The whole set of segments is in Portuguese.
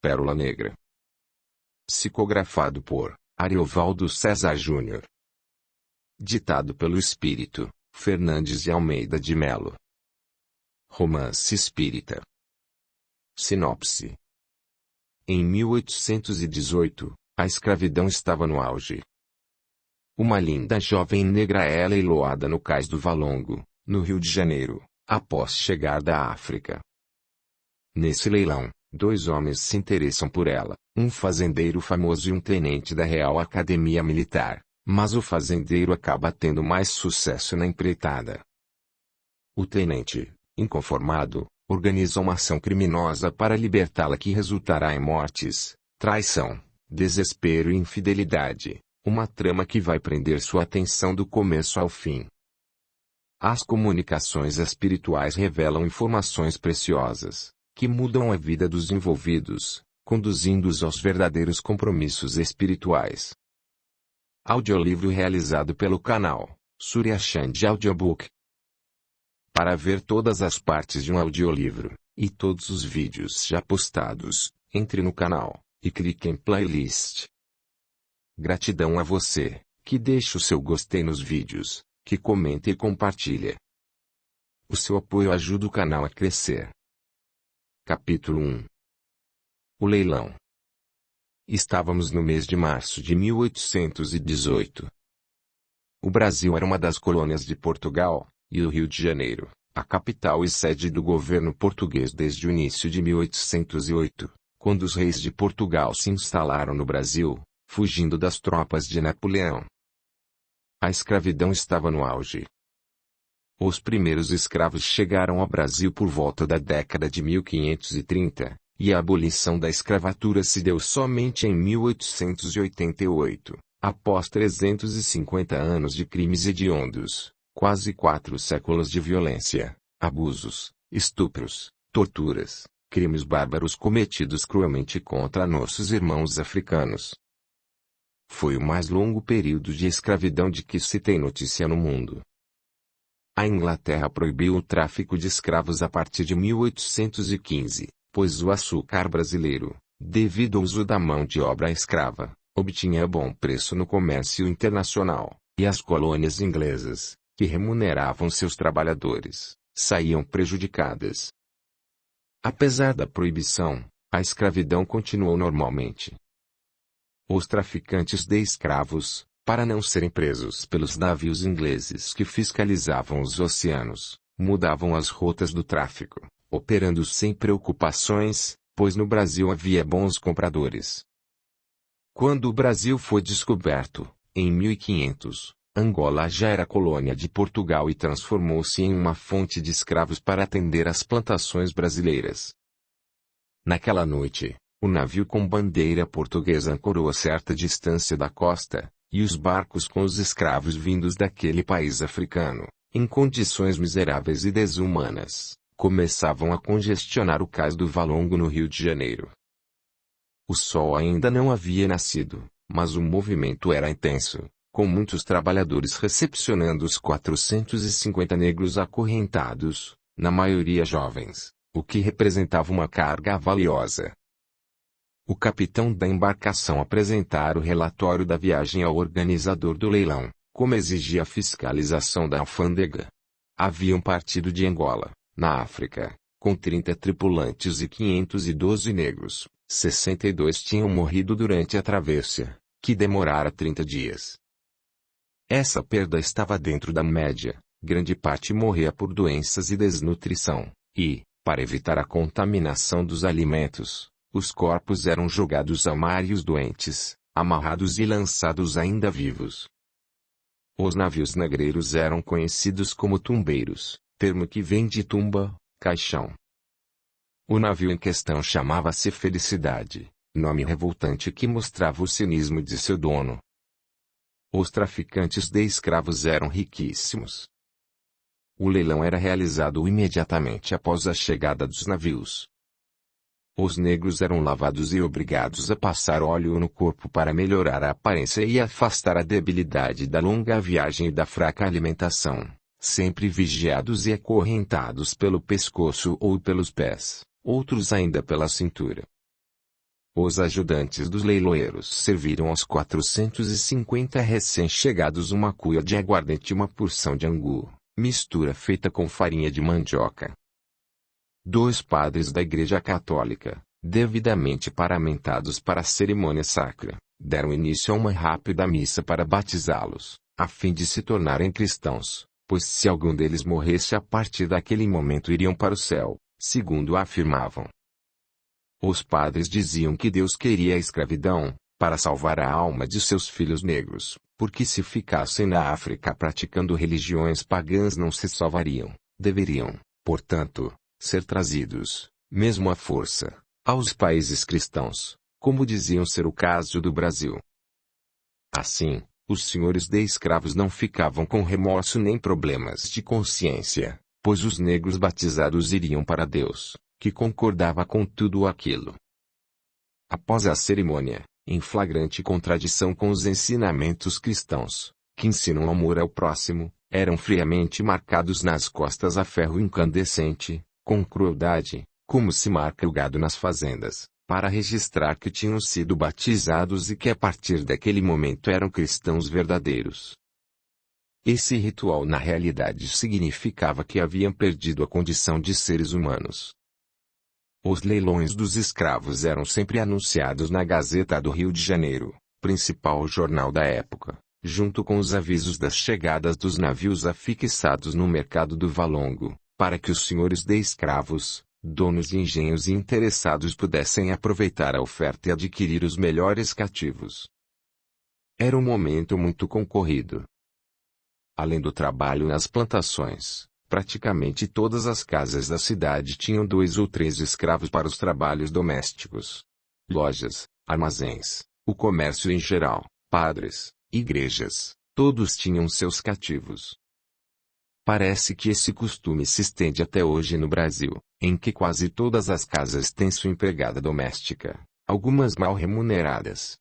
Pérola Negra. Psicografado por Ariovaldo César Júnior. Ditado pelo Espírito Fernandes de Almeida de Melo. Romance espírita. Sinopse. Em 1818, a escravidão estava no auge. Uma linda jovem negra é leiloada no cais do Valongo, no Rio de Janeiro, após chegar da África. Nesse leilão, dois homens se interessam por ela, um fazendeiro famoso e um tenente da Real Academia Militar, mas o fazendeiro acaba tendo mais sucesso na empreitada. O tenente, inconformado, organiza uma ação criminosa para libertá-la que resultará em mortes, traição, desespero e infidelidade, uma trama que vai prender sua atenção do começo ao fim. As comunicações espirituais revelam informações preciosas, que mudam a vida dos envolvidos, conduzindo-os aos verdadeiros compromissos espirituais. Audiolivro realizado pelo canal Surya Chand Audiobook. Para ver todas as partes de um audiolivro, e todos os vídeos já postados, entre no canal, e clique em playlist. Gratidão a você, que deixa o seu gostei nos vídeos, que comenta e compartilha. O seu apoio ajuda o canal a crescer. Capítulo 1. O leilão. Estávamos no mês de março de 1818. O Brasil era uma das colônias de Portugal, e o Rio de Janeiro, a capital e sede do governo português desde o início de 1808, quando os reis de Portugal se instalaram no Brasil, fugindo das tropas de Napoleão. A escravidão estava no auge. Os primeiros escravos chegaram ao Brasil por volta da década de 1530, e a abolição da escravatura se deu somente em 1888, após 350 anos de crimes hediondos, quase 4 séculos de violência, abusos, estupros, torturas, crimes bárbaros cometidos cruelmente contra nossos irmãos africanos. Foi o mais longo período de escravidão de que se tem notícia no mundo. A Inglaterra proibiu o tráfico de escravos a partir de 1815, pois o açúcar brasileiro, devido ao uso da mão de obra escrava, obtinha bom preço no comércio internacional, e as colônias inglesas, que remuneravam seus trabalhadores, saíam prejudicadas. Apesar da proibição, a escravidão continuou normalmente. Os traficantes de escravos, para não serem presos pelos navios ingleses que fiscalizavam os oceanos, mudavam as rotas do tráfico, operando sem preocupações, pois no Brasil havia bons compradores. Quando o Brasil foi descoberto, em 1500, Angola já era colônia de Portugal e transformou-se em uma fonte de escravos para atender às plantações brasileiras. Naquela noite, o navio com bandeira portuguesa ancorou a certa distância da costa, e os barcos com os escravos vindos daquele país africano, em condições miseráveis e desumanas, começavam a congestionar o cais do Valongo no Rio de Janeiro. O sol ainda não havia nascido, mas o movimento era intenso, com muitos trabalhadores recepcionando os 450 negros acorrentados, na maioria jovens, o que representava uma carga valiosa. O capitão da embarcação apresentara o relatório da viagem ao organizador do leilão, como exigia a fiscalização da alfândega. Haviam partido de Angola, na África, com 30 tripulantes e 512 negros, 62 tinham morrido durante a travessia, que demorara 30 dias. Essa perda estava dentro da média, grande parte morria por doenças e desnutrição, e, para evitar a contaminação dos alimentos, os corpos eram jogados ao mar e os doentes, amarrados e lançados ainda vivos. Os navios negreiros eram conhecidos como tumbeiros, termo que vem de tumba, caixão. O navio em questão chamava-se Felicidade, nome revoltante que mostrava o cinismo de seu dono. Os traficantes de escravos eram riquíssimos. O leilão era realizado imediatamente após a chegada dos navios. Os negros eram lavados e obrigados a passar óleo no corpo para melhorar a aparência e afastar a debilidade da longa viagem e da fraca alimentação, sempre vigiados e acorrentados pelo pescoço ou pelos pés, outros ainda pela cintura. Os ajudantes dos leiloeiros serviram aos 450 recém-chegados uma cuia de aguardente e uma porção de angu, mistura feita com farinha de mandioca. 2 padres da Igreja Católica, devidamente paramentados para a cerimônia sacra, deram início a uma rápida missa para batizá-los, a fim de se tornarem cristãos, pois se algum deles morresse a partir daquele momento iriam para o céu, segundo afirmavam. Os padres diziam que Deus queria a escravidão, para salvar a alma de seus filhos negros, porque se ficassem na África praticando religiões pagãs não se salvariam, deveriam, portanto, ser trazidos, mesmo à força, aos países cristãos, como diziam ser o caso do Brasil. Assim, os senhores de escravos não ficavam com remorso nem problemas de consciência, pois os negros batizados iriam para Deus, que concordava com tudo aquilo. Após a cerimônia, em flagrante contradição com os ensinamentos cristãos, que ensinam amor ao próximo, eram friamente marcados nas costas a ferro incandescente, com crueldade, como se marca o gado nas fazendas, para registrar que tinham sido batizados e que a partir daquele momento eram cristãos verdadeiros. Esse ritual na realidade significava que haviam perdido a condição de seres humanos. Os leilões dos escravos eram sempre anunciados na Gazeta do Rio de Janeiro, principal jornal da época, junto com os avisos das chegadas dos navios afixados no mercado do Valongo, para que os senhores de escravos, donos de engenhos e interessados pudessem aproveitar a oferta e adquirir os melhores cativos. Era um momento muito concorrido. Além do trabalho nas plantações, praticamente todas as casas da cidade tinham 2 ou 3 escravos para os trabalhos domésticos. Lojas, armazéns, o comércio em geral, padres, igrejas, todos tinham seus cativos. Parece que esse costume se estende até hoje no Brasil, em que quase todas as casas têm sua empregada doméstica, algumas mal remuneradas.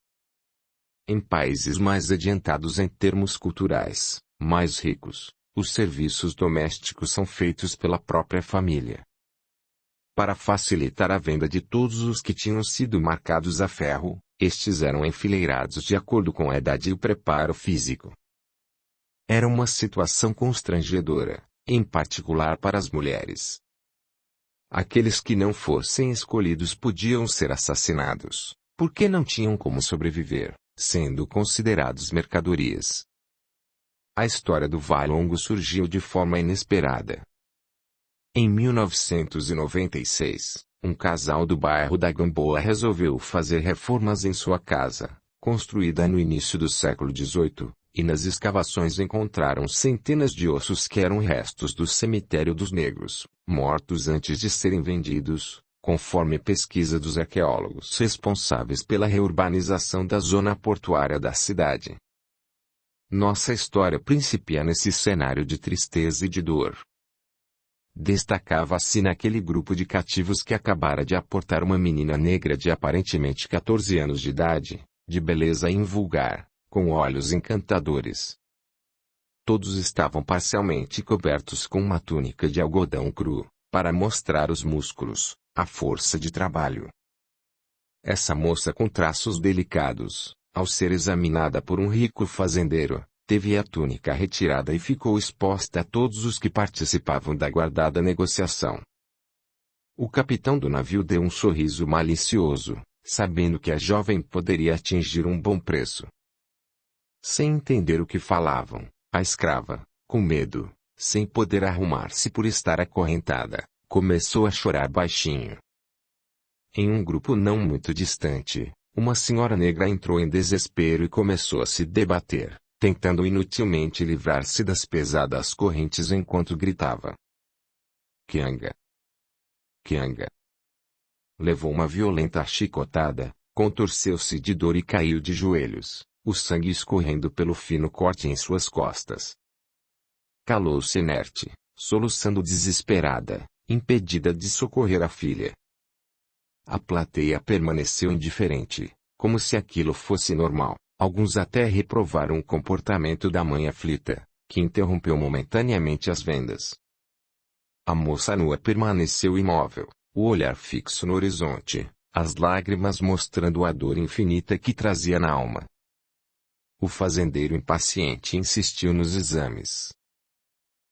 Em países mais adiantados em termos culturais, mais ricos, os serviços domésticos são feitos pela própria família. Para facilitar a venda de todos os que tinham sido marcados a ferro, estes eram enfileirados de acordo com a idade e o preparo físico. Era uma situação constrangedora, em particular para as mulheres. Aqueles que não fossem escolhidos podiam ser assassinados, porque não tinham como sobreviver, sendo considerados mercadorias. A história do Valongo surgiu de forma inesperada. Em 1996, um casal do bairro da Gamboa resolveu fazer reformas em sua casa, construída no início do século XVIII, e nas escavações encontraram centenas de ossos que eram restos do cemitério dos negros, mortos antes de serem vendidos, conforme pesquisa dos arqueólogos responsáveis pela reurbanização da zona portuária da cidade. Nossa história principia nesse cenário de tristeza e de dor. Destacava-se naquele grupo de cativos que acabara de aportar uma menina negra de aparentemente 14 anos de idade, de beleza invulgar, com olhos encantadores. Todos estavam parcialmente cobertos com uma túnica de algodão cru, para mostrar os músculos, a força de trabalho. Essa moça com traços delicados, ao ser examinada por um rico fazendeiro, teve a túnica retirada e ficou exposta a todos os que participavam da aguardada negociação. O capitão do navio deu um sorriso malicioso, sabendo que a jovem poderia atingir um bom preço. Sem entender o que falavam, a escrava, com medo, sem poder arrumar-se por estar acorrentada, começou a chorar baixinho. Em um grupo não muito distante, uma senhora negra entrou em desespero e começou a se debater, tentando inutilmente livrar-se das pesadas correntes enquanto gritava: "Kianga! Kianga!" Levou uma violenta chicotada, contorceu-se de dor e caiu de joelhos, o sangue escorrendo pelo fino corte em suas costas. Calou-se inerte, soluçando desesperada, impedida de socorrer a filha. A plateia permaneceu indiferente, como se aquilo fosse normal. Alguns até reprovaram o comportamento da mãe aflita, que interrompeu momentaneamente as vendas. A moça nua permaneceu imóvel, o olhar fixo no horizonte, as lágrimas mostrando a dor infinita que trazia na alma. O fazendeiro impaciente insistiu nos exames.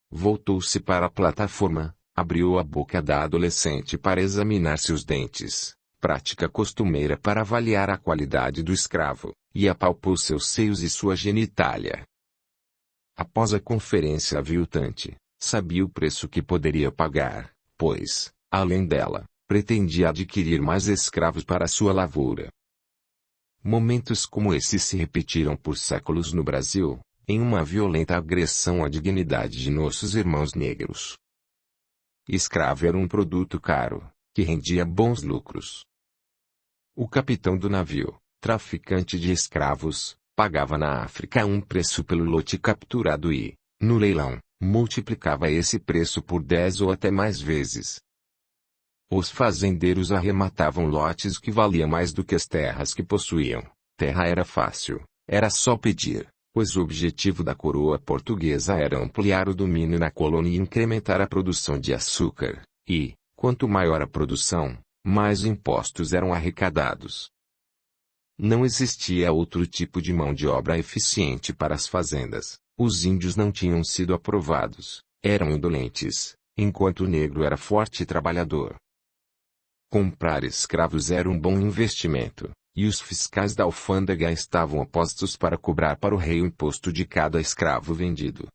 Voltou-se para a plataforma, abriu a boca da adolescente para examinar seus dentes, prática costumeira para avaliar a qualidade do escravo, e apalpou seus seios e sua genitália. Após a conferência aviltante, sabia o preço que poderia pagar, pois, além dela, pretendia adquirir mais escravos para sua lavoura. Momentos como esses se repetiram por séculos no Brasil, em uma violenta agressão à dignidade de nossos irmãos negros. Escravo era um produto caro, que rendia bons lucros. O capitão do navio, traficante de escravos, pagava na África um preço pelo lote capturado e, no leilão, multiplicava esse preço por 10 ou até mais vezes. Os fazendeiros arrematavam lotes que valiam mais do que as terras que possuíam. Terra era fácil, era só pedir, pois o objetivo da coroa portuguesa era ampliar o domínio na colônia e incrementar a produção de açúcar, e, quanto maior a produção, mais impostos eram arrecadados. Não existia outro tipo de mão de obra eficiente para as fazendas. Os índios não tinham sido aprovados, eram indolentes, enquanto o negro era forte e trabalhador. Comprar escravos era um bom investimento, e os fiscais da alfândega estavam apostos para cobrar para o rei o imposto de cada escravo vendido.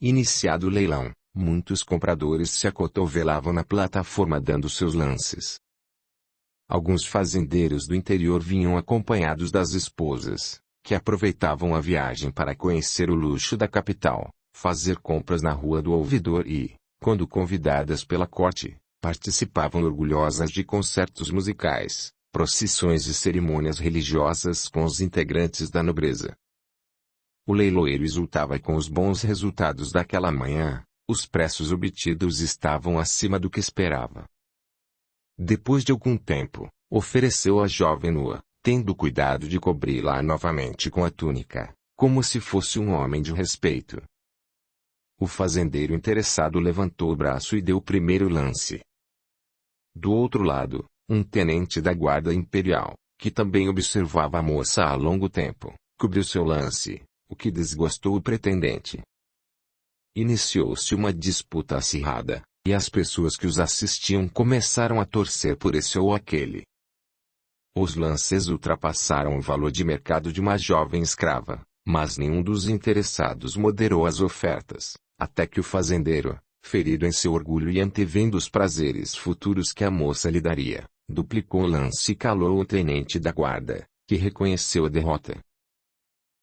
Iniciado o leilão, muitos compradores se acotovelavam na plataforma dando seus lances. Alguns fazendeiros do interior vinham acompanhados das esposas, que aproveitavam a viagem para conhecer o luxo da capital, fazer compras na Rua do Ouvidor e, quando convidadas pela corte, participavam orgulhosas de concertos musicais, procissões e cerimônias religiosas com os integrantes da nobreza. O leiloeiro exultava com os bons resultados daquela manhã, os preços obtidos estavam acima do que esperava. Depois de algum tempo, ofereceu a jovem nua, tendo cuidado de cobri-la novamente com a túnica, como se fosse um homem de respeito. O fazendeiro interessado levantou o braço e deu o primeiro lance. Do outro lado, um tenente da guarda imperial, que também observava a moça há longo tempo, cobriu seu lance, o que desgostou o pretendente. Iniciou-se uma disputa acirrada, e as pessoas que os assistiam começaram a torcer por esse ou aquele. Os lances ultrapassaram o valor de mercado de uma jovem escrava, mas nenhum dos interessados moderou as ofertas, até que o fazendeiro, ferido em seu orgulho e antevendo os prazeres futuros que a moça lhe daria, duplicou o lance e calou o tenente da guarda, que reconheceu a derrota.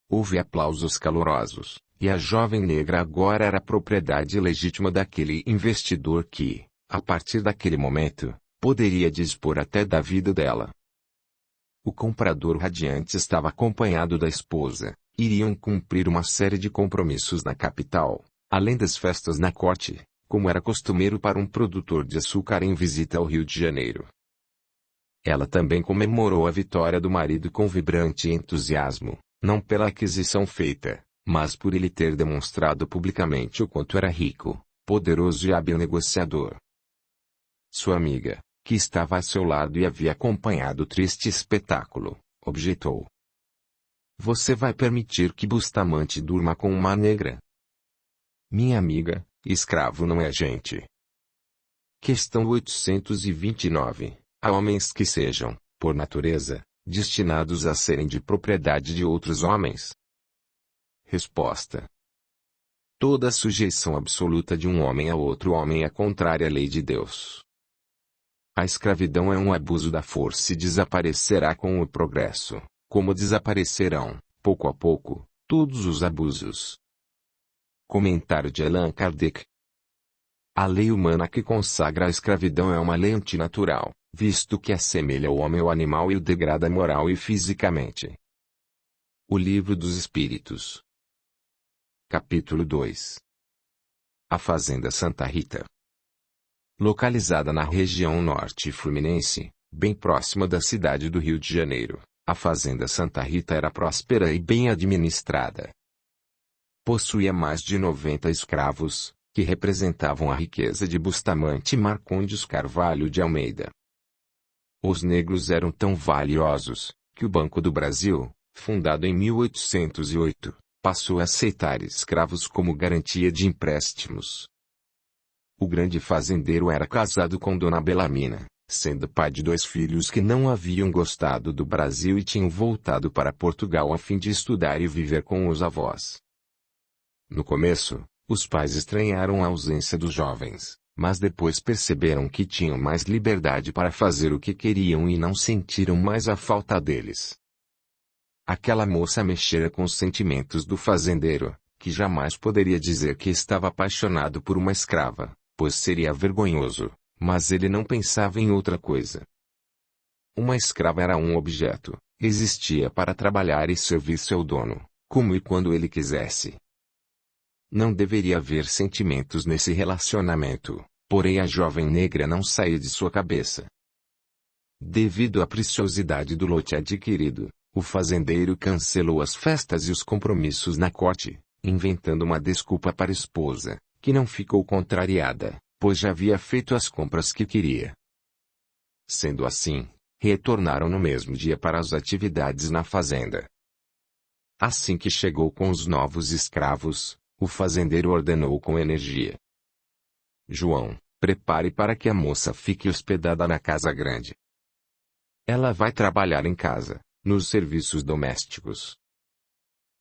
Houve aplausos calorosos, e a jovem negra agora era propriedade legítima daquele investidor que, a partir daquele momento, poderia dispor até da vida dela. O comprador radiante estava acompanhado da esposa, iriam cumprir uma série de compromissos na capital, além das festas na corte, como era costumeiro para um produtor de açúcar em visita ao Rio de Janeiro. Ela também comemorou a vitória do marido com vibrante entusiasmo, não pela aquisição feita, mas por ele ter demonstrado publicamente o quanto era rico, poderoso e hábil negociador. Sua amiga, que estava a seu lado e havia acompanhado o triste espetáculo, objetou. Você vai permitir que Bustamante durma com uma negra? Minha amiga, escravo não é gente. Questão 829. Há homens que sejam, por natureza, destinados a serem de propriedade de outros homens? Resposta. Toda sujeição absoluta de um homem a outro homem é contrária à lei de Deus. A escravidão é um abuso da força e desaparecerá com o progresso, como desaparecerão, pouco a pouco, todos os abusos. Comentário de Allan Kardec. A lei humana que consagra a escravidão é uma lei antinatural, visto que assemelha o homem ao animal e o degrada moral e fisicamente. O Livro dos Espíritos. Capítulo 2. A Fazenda Santa Rita. Localizada na região norte fluminense, bem próxima da cidade do Rio de Janeiro, a Fazenda Santa Rita era próspera e bem administrada. Possuía mais de 90 escravos, que representavam a riqueza de Bustamante Marcondes Carvalho de Almeida. Os negros eram tão valiosos, que o Banco do Brasil, fundado em 1808, passou a aceitar escravos como garantia de empréstimos. O grande fazendeiro era casado com Dona Belarmina, sendo pai de 2 filhos que não haviam gostado do Brasil e tinham voltado para Portugal a fim de estudar e viver com os avós. No começo, os pais estranharam a ausência dos jovens, mas depois perceberam que tinham mais liberdade para fazer o que queriam e não sentiram mais a falta deles. Aquela moça mexera com os sentimentos do fazendeiro, que jamais poderia dizer que estava apaixonado por uma escrava, pois seria vergonhoso, mas ele não pensava em outra coisa. Uma escrava era um objeto, existia para trabalhar e servir seu dono, como e quando ele quisesse. Não deveria haver sentimentos nesse relacionamento, porém a jovem negra não saía de sua cabeça. Devido à preciosidade do lote adquirido, o fazendeiro cancelou as festas e os compromissos na corte, inventando uma desculpa para a esposa, que não ficou contrariada, pois já havia feito as compras que queria. Sendo assim, retornaram no mesmo dia para as atividades na fazenda. Assim que chegou com os novos escravos, o fazendeiro ordenou com energia: João, prepare para que a moça fique hospedada na casa grande. Ela vai trabalhar em casa, nos serviços domésticos.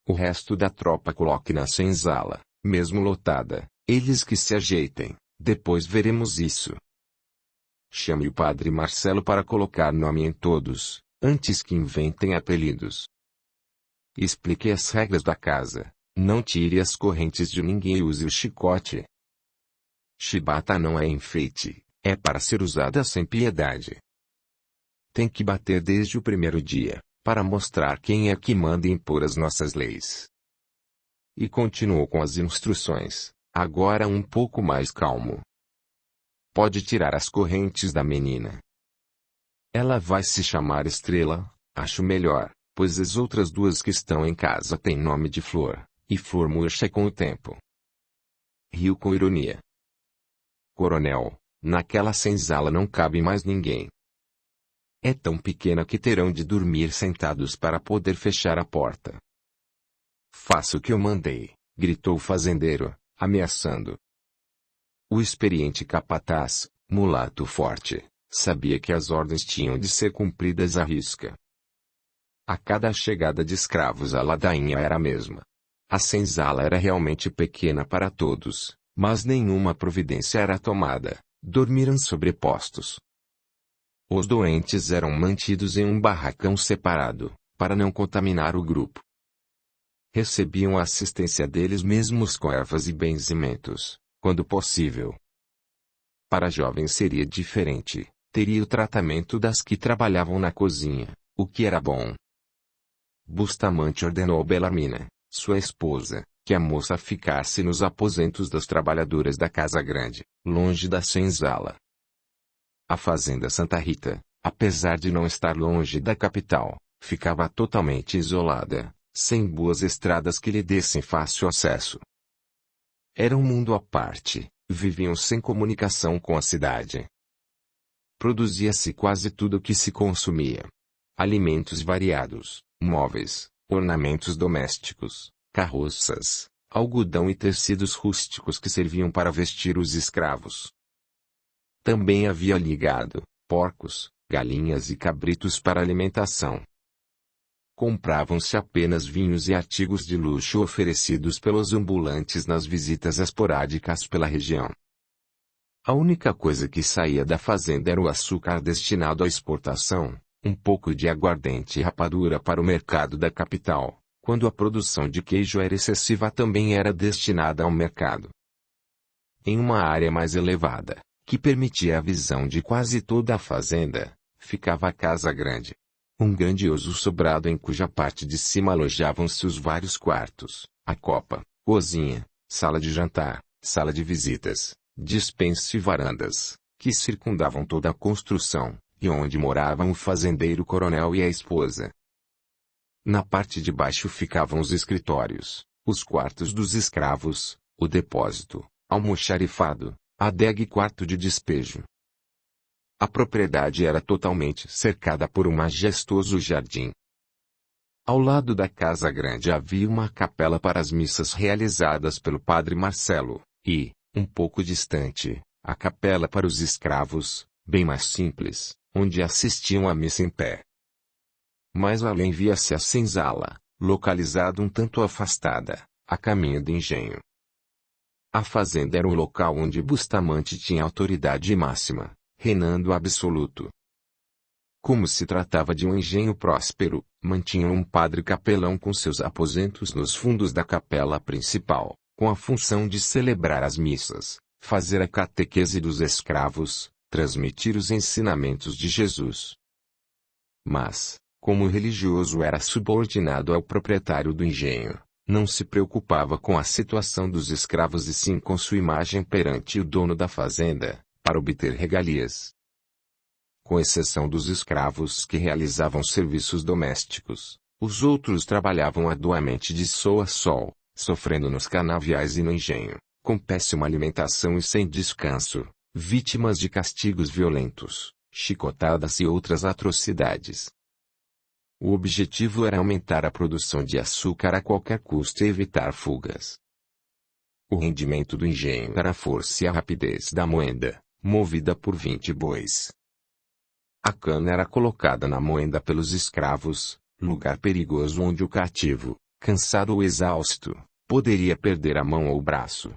O resto da tropa coloque na senzala, mesmo lotada, eles que se ajeitem, depois veremos isso. Chame o padre Marcelo para colocar nome em todos, antes que inventem apelidos. Explique as regras da casa, não tire as correntes de ninguém e use o chicote. Chibata não é enfeite, é para ser usada sem piedade. Tem que bater desde o primeiro dia, para mostrar quem é que manda impor as nossas leis. E continuou com as instruções, agora um pouco mais calmo. Pode tirar as correntes da menina. Ela vai se chamar Estrela, acho melhor, pois as outras 2 que estão em casa têm nome de Flor, e Flor murcha com o tempo. Riu com ironia. Coronel, naquela senzala não cabe mais ninguém. É tão pequena que terão de dormir sentados para poder fechar a porta. Faça o que eu mandei, gritou o fazendeiro, ameaçando. O experiente capataz, mulato forte, sabia que as ordens tinham de ser cumpridas à risca. A cada chegada de escravos a ladainha era a mesma. A senzala era realmente pequena para todos, mas nenhuma providência era tomada, dormiram sobrepostos. Os doentes eram mantidos em um barracão separado, para não contaminar o grupo. Recebiam a assistência deles mesmos com ervas e benzimentos, quando possível. Para jovens seria diferente, teria o tratamento das que trabalhavam na cozinha, o que era bom. Bustamante ordenou a Belarmina, sua esposa, que a moça ficasse nos aposentos das trabalhadoras da casa grande, longe da senzala. A fazenda Santa Rita, apesar de não estar longe da capital, ficava totalmente isolada, sem boas estradas que lhe dessem fácil acesso. Era um mundo à parte, viviam sem comunicação com a cidade. Produzia-se quase tudo o que se consumia. Alimentos variados, móveis, ornamentos domésticos, carroças, algodão e tecidos rústicos que serviam para vestir os escravos. Também havia gado, porcos, galinhas e cabritos para alimentação. Compravam-se apenas vinhos e artigos de luxo oferecidos pelos ambulantes nas visitas esporádicas pela região. A única coisa que saía da fazenda era o açúcar destinado à exportação, um pouco de aguardente e rapadura para o mercado da capital, quando a produção de queijo era excessiva também era destinada ao mercado. Em uma área mais elevada, que permitia a visão de quase toda a fazenda, ficava a casa grande. Um grandioso sobrado em cuja parte de cima alojavam-se os vários quartos, a copa, cozinha, sala de jantar, sala de visitas, despensa e varandas, que circundavam toda a construção, e onde moravam o fazendeiro coronel e a esposa. Na parte de baixo ficavam os escritórios, os quartos dos escravos, o depósito, almoxarifado, adega e quarto de despejo. A propriedade era totalmente cercada por um majestoso jardim. Ao lado da casa grande havia uma capela para as missas realizadas pelo padre Marcelo, e, um pouco distante, a capela para os escravos, bem mais simples, onde assistiam à missa em pé. Mais além via-se a senzala, localizada um tanto afastada, a caminho do engenho. A fazenda era o local onde Bustamante tinha autoridade máxima, reinando absoluto. Como se tratava de um engenho próspero, mantinham um padre capelão com seus aposentos nos fundos da capela principal, com a função de celebrar as missas, fazer a catequese dos escravos, transmitir os ensinamentos de Jesus. Mas, como o religioso era subordinado ao proprietário do engenho, não se preocupava com a situação dos escravos e sim com sua imagem perante o dono da fazenda, para obter regalias. Com exceção dos escravos que realizavam serviços domésticos, os outros trabalhavam arduamente de sol a sol, sofrendo nos canaviais e no engenho, com péssima alimentação e sem descanso, vítimas de castigos violentos, chicotadas e outras atrocidades. O objetivo era aumentar a produção de açúcar a qualquer custo e evitar fugas. O rendimento do engenho era a força e a rapidez da moenda, movida por 20 bois. A cana era colocada na moenda pelos escravos, lugar perigoso onde o cativo, cansado ou exausto, poderia perder a mão ou o braço.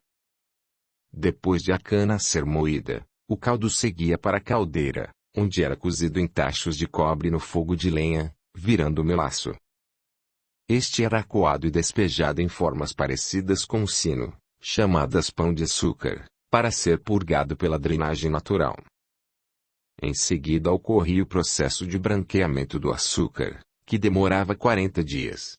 Depois de a cana ser moída, o caldo seguia para a caldeira, onde era cozido em tachos de cobre no fogo de lenha, virando melaço. Este era coado e despejado em formas parecidas com o sino, chamadas pão de açúcar, para ser purgado pela drenagem natural. Em seguida ocorria o processo de branqueamento do açúcar, que demorava 40 dias.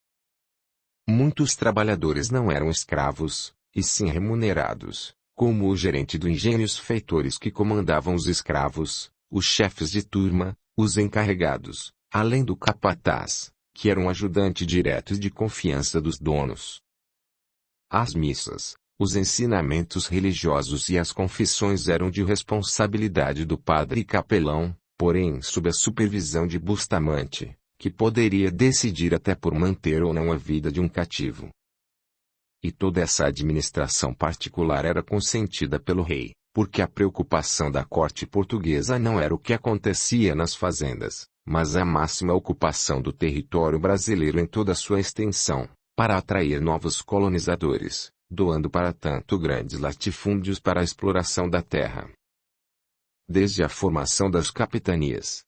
Muitos trabalhadores não eram escravos, e sim remunerados, como o gerente do engenho e os feitores que comandavam os escravos, os chefes de turma, os encarregados, além do capataz, que era um ajudante direto e de confiança dos donos. As missas, os ensinamentos religiosos e as confissões eram de responsabilidade do padre capelão, porém sob a supervisão de Bustamante, que poderia decidir até por manter ou não a vida de um cativo. E toda essa administração particular era consentida pelo rei, porque a preocupação da corte portuguesa não era o que acontecia nas fazendas, mas a máxima ocupação do território brasileiro em toda a sua extensão, para atrair novos colonizadores, doando para tanto grandes latifúndios para a exploração da terra. Desde a formação das capitanias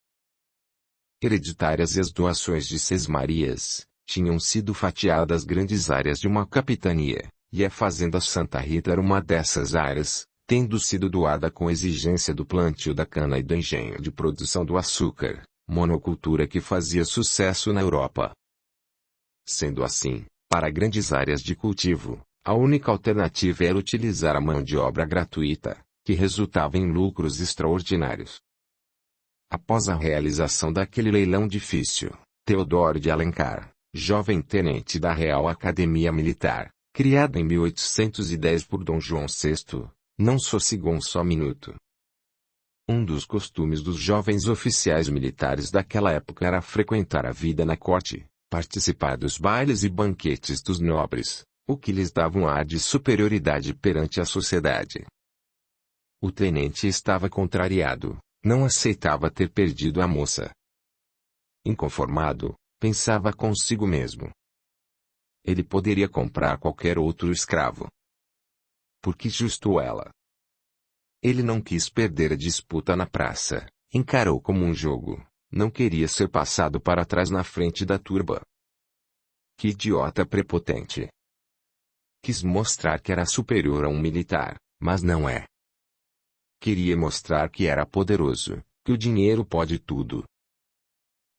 hereditárias e as doações de sesmarias, tinham sido fatiadas grandes áreas de uma capitania, e a fazenda Santa Rita era uma dessas áreas, tendo sido doada com exigência do plantio da cana e do engenho de produção do açúcar, monocultura que fazia sucesso na Europa. Sendo assim, para grandes áreas de cultivo, a única alternativa era utilizar a mão de obra gratuita, que resultava em lucros extraordinários. Após a realização daquele leilão difícil, Teodoro de Alencar, jovem tenente da Real Academia Militar, criada em 1810 por Dom João VI, não sossegou um só minuto. Um dos costumes dos jovens oficiais militares daquela época era frequentar a vida na corte, participar dos bailes e banquetes dos nobres, o que lhes dava um ar de superioridade perante a sociedade. O tenente estava contrariado, não aceitava ter perdido a moça. Inconformado, pensava consigo mesmo. Ele poderia comprar qualquer outro escravo. Por que justo ela? Ele não quis perder a disputa na praça, encarou como um jogo, não queria ser passado para trás na frente da turba. Que idiota prepotente! Quis mostrar que era superior a um militar, mas não é. Queria mostrar que era poderoso, que o dinheiro pode tudo.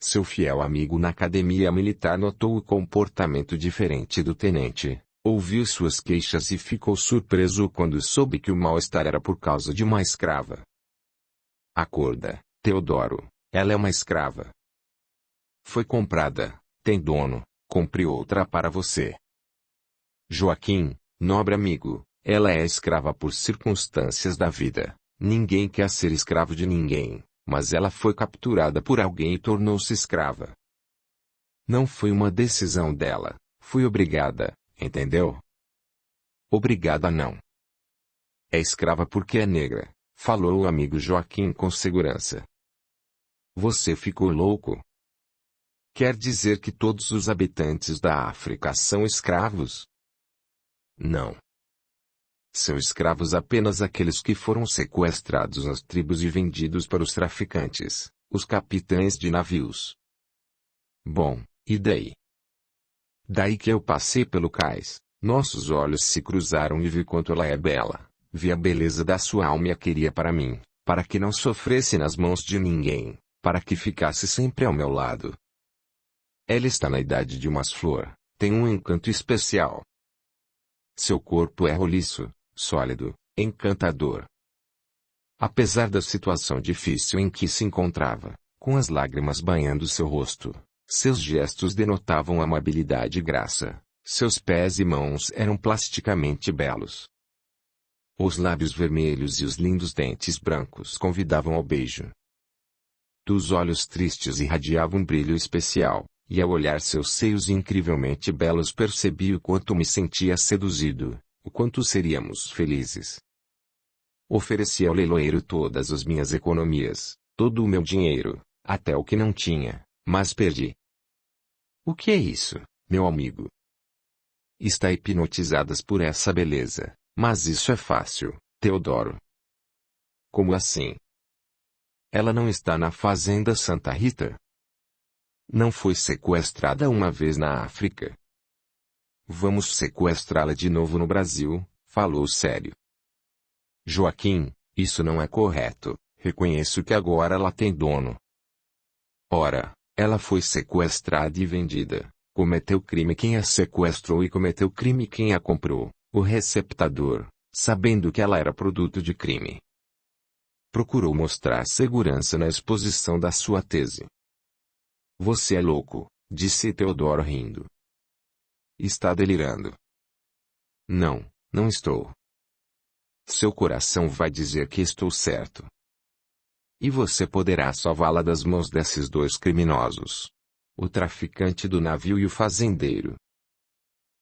Seu fiel amigo na academia militar notou o comportamento diferente do tenente, ouviu suas queixas e ficou surpreso quando soube que o mal-estar era por causa de uma escrava. Acorda, Teodoro, ela é uma escrava. Foi comprada, tem dono, compre outra para você. Joaquim, nobre amigo, ela é escrava por circunstâncias da vida, ninguém quer ser escravo de ninguém, mas ela foi capturada por alguém e tornou-se escrava. Não foi uma decisão dela, fui obrigada, entendeu? Obrigada não. É escrava porque é negra, falou o amigo Joaquim com segurança. Você ficou louco? Quer dizer que todos os habitantes da África são escravos? Não. São escravos apenas aqueles que foram sequestrados nas tribos e vendidos para os traficantes, os capitães de navios. Bom, e daí? Daí que eu passei pelo cais, nossos olhos se cruzaram e vi quanto ela é bela, vi a beleza da sua alma e a queria para mim, para que não sofresse nas mãos de ninguém, para que ficasse sempre ao meu lado. Ela está na idade de uma flor, tem um encanto especial. Seu corpo é roliço, sólido, encantador. Apesar da situação difícil em que se encontrava, com as lágrimas banhando seu rosto, seus gestos denotavam amabilidade e graça, seus pés e mãos eram plasticamente belos. Os lábios vermelhos e os lindos dentes brancos convidavam ao beijo. Dos olhos tristes irradiava um brilho especial, e ao olhar seus seios incrivelmente belos percebi o quanto me sentia seduzido, o quanto seríamos felizes. Ofereci ao leiloeiro todas as minhas economias, todo o meu dinheiro, até o que não tinha, mas perdi. O que é isso, meu amigo? Está hipnotizadas por essa beleza, mas isso é fácil, Teodoro. Como assim? Ela não está na fazenda Santa Rita? Não foi sequestrada uma vez na África? Vamos sequestrá-la de novo no Brasil, falou sério. Joaquim, isso não é correto, reconheço que agora ela tem dono. Ora, ela foi sequestrada e vendida, cometeu crime quem a sequestrou e cometeu crime quem a comprou, o receptador, sabendo que ela era produto de crime. Procurou mostrar segurança na exposição da sua tese. Você é louco, disse Teodoro rindo. Está delirando. Não, não estou. Seu coração vai dizer que estou certo. E você poderá salvá-la das mãos desses dois criminosos. O traficante do navio e o fazendeiro.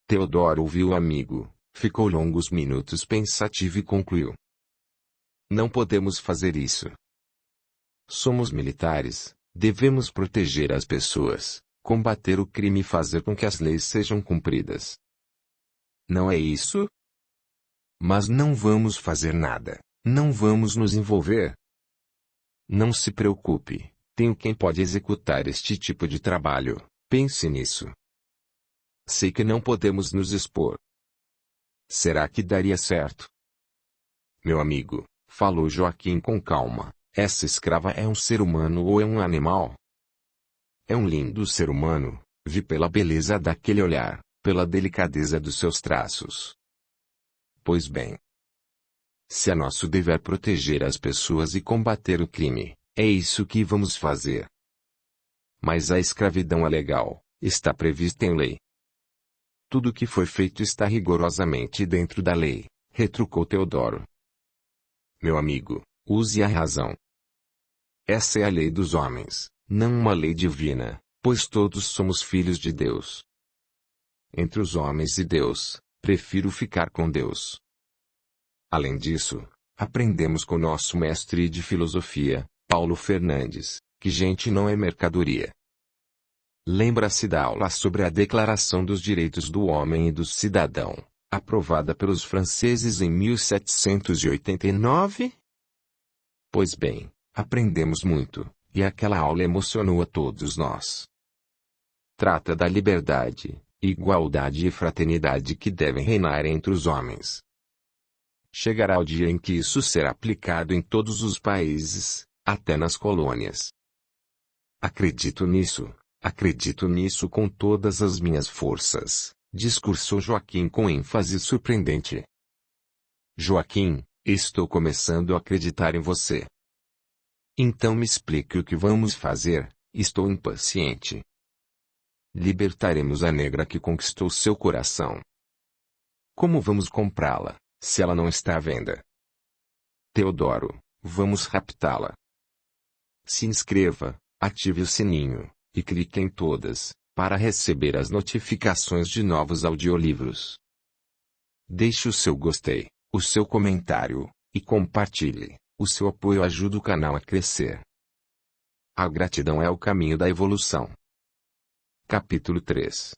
Teodoro ouviu o amigo, ficou longos minutos pensativo e concluiu. Não podemos fazer isso. Somos militares, devemos proteger as pessoas, combater o crime e fazer com que as leis sejam cumpridas. Não é isso? Mas não vamos fazer nada, não vamos nos envolver. Não se preocupe, tenho quem pode executar este tipo de trabalho, pense nisso. Sei que não podemos nos expor. Será que daria certo? Meu amigo, falou Joaquim com calma, essa escrava é um ser humano ou é um animal? É um lindo ser humano, vi pela beleza daquele olhar, pela delicadeza dos seus traços. Pois bem. Se é nosso dever proteger as pessoas e combater o crime, é isso que vamos fazer. Mas a escravidão é legal, está prevista em lei. Tudo o que foi feito está rigorosamente dentro da lei, retrucou Teodoro. Meu amigo, use a razão. Essa é a lei dos homens, não uma lei divina, pois todos somos filhos de Deus. Entre os homens e Deus, prefiro ficar com Deus. Além disso, aprendemos com nosso mestre de filosofia, Paulo Fernandes, que gente não é mercadoria. Lembra-se da aula sobre a Declaração dos Direitos do Homem e do Cidadão, aprovada pelos franceses em 1789? Pois bem, aprendemos muito, e aquela aula emocionou a todos nós. Trata da liberdade, igualdade e fraternidade que devem reinar entre os homens. Chegará o dia em que isso será aplicado em todos os países, até nas colônias. Acredito nisso com todas as minhas forças, discursou Joaquim com ênfase surpreendente. Joaquim, estou começando a acreditar em você. Então me explique o que vamos fazer, estou impaciente. Libertaremos a negra que conquistou seu coração. Como vamos comprá-la, se ela não está à venda? Teodoro, vamos raptá-la. Se inscreva, ative o sininho, e clique em todas, para receber as notificações de novos audiolivros. Deixe o seu gostei, o seu comentário, e compartilhe. O seu apoio ajuda o canal a crescer. A gratidão é o caminho da evolução. Capítulo 3.